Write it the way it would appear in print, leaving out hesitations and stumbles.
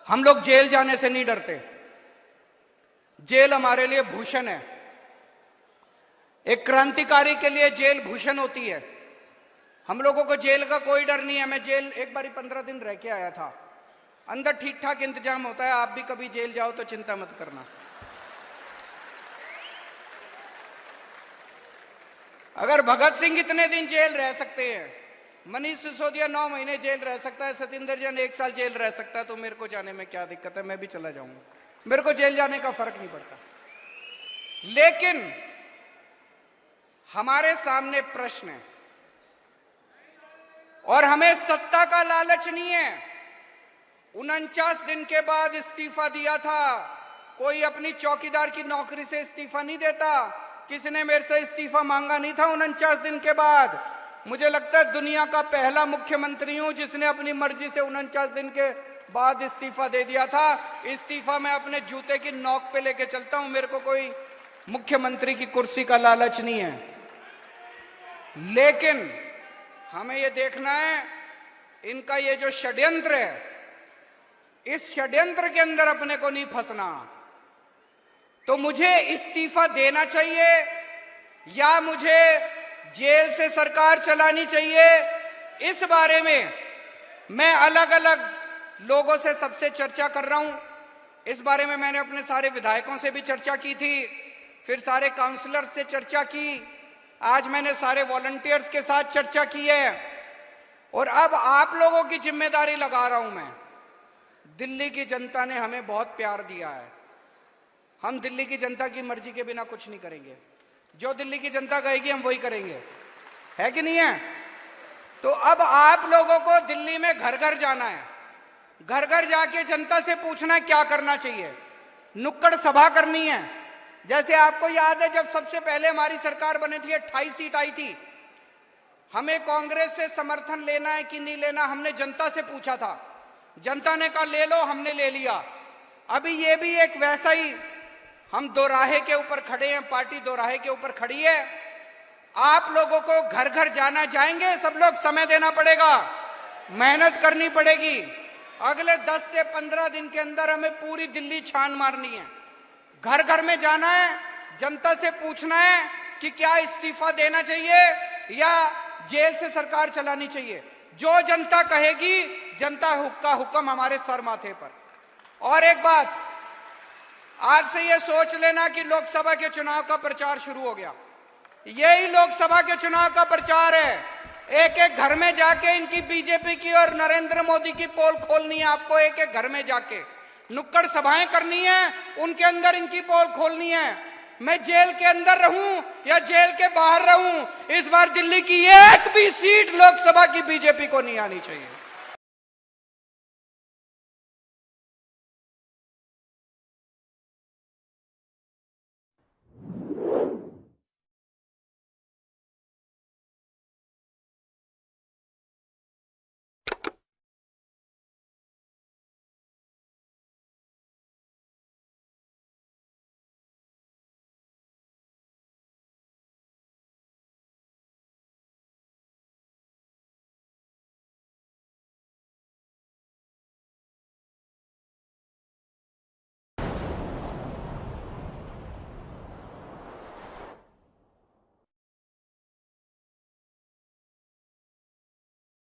हम लोग जेल जाने से नहीं डरते। जेल हमारे लिए भूषण है। एक क्रांतिकारी के लिए जेल भूषण होती है। हम लोगों को जेल का कोई डर नहीं है। मैं जेल एक बारी 15 दिन रह के आया था। अंदर ठीक ठाक इंतजाम होता है। आप भी कभी जेल जाओ तो चिंता मत करना। अगर भगत सिंह इतने दिन जेल रह सकते हैं, मनीष सिसोदिया 9 महीने जेल रह सकता है, सतिंदर जैन 1 साल जेल रह सकता है, तो मेरे को जाने में क्या दिक्कत है? मैं भी चला जाऊंगा। मेरे को जेल जाने का फर्क नहीं पड़ता। लेकिन हमारे सामने प्रश्न है और हमें सत्ता का लालच नहीं है। 49 दिन के बाद इस्तीफा दिया था। कोई अपनी चौकीदार की नौकरी से इस्तीफा नहीं देता। किसी ने मेरे से इस्तीफा मांगा नहीं था 49 दिन के बाद। मुझे लगता है दुनिया का पहला मुख्यमंत्री हूं जिसने अपनी मर्जी से 49 दिन के बाद इस्तीफा दे दिया था। इस्तीफा मैं अपने जूते की नोक पे लेके चलता हूं। मेरे को कोई मुख्यमंत्री की कुर्सी का लालच नहीं है। लेकिन हमें यह देखना है इनका ये जो षड्यंत्र है, इस षड्यंत्र के अंदर अपने को नहीं फंसना। तो मुझे इस्तीफा देना चाहिए या मुझे जेल से सरकार चलानी चाहिए? इस बारे में मैं अलग अलग लोगों से सबसे चर्चा कर रहा हूं। इस बारे में मैंने अपने सारे विधायकों से भी चर्चा की थी, फिर सारे काउंसलर से चर्चा की, आज मैंने सारे वॉलंटियर्स के साथ चर्चा की है और अब आप लोगों की जिम्मेदारी लगा रहा हूं मैं। दिल्ली की जनता ने हमें बहुत प्यार दिया है। हम दिल्ली की जनता की मर्जी के बिना कुछ नहीं करेंगे। जो दिल्ली की जनता कहेगी हम वही करेंगे, है कि नहीं है? तो अब आप लोगों को दिल्ली में घर घर जाना है। घर घर जाके जनता से पूछना है क्या करना चाहिए। नुक्कड़ सभा करनी है। जैसे आपको याद है जब सबसे पहले हमारी सरकार बनी थी 28 सीट आई थी। हमें कांग्रेस से समर्थन लेना है कि नहीं लेना, हमने जनता से पूछा था। जनता ने कहा ले लो, हमने ले लिया। अभी ये भी एक वैसा ही, हम दोराहे के ऊपर खड़े हैं, पार्टी दोराहे के ऊपर खड़ी है। आप लोगों को घर घर जाना, जाएंगे सब लोग, समय देना पड़ेगा, मेहनत करनी पड़ेगी। अगले 10 से 15 दिन के अंदर हमें पूरी दिल्ली छान मारनी है। घर घर में जाना है, जनता से पूछना है कि क्या इस्तीफा देना चाहिए या जेल से सरकार चलानी चाहिए। जो जनता कहेगी, जनता का हुक्म हमारे सर माथे पर। और एक बात, आज से ये सोच लेना कि लोकसभा के चुनाव का प्रचार शुरू हो गया। यही लोकसभा के चुनाव का प्रचार है। एक एक घर में जाके इनकी बीजेपी की और नरेंद्र मोदी की पोल खोलनी है। आपको एक एक घर में जाके नुक्कड़ सभाएं करनी है, उनके अंदर इनकी पोल खोलनी है। मैं जेल के अंदर रहूं या जेल के बाहर रहूं, इस बार दिल्ली की एक भी सीट लोकसभा की बीजेपी को नहीं आनी चाहिए।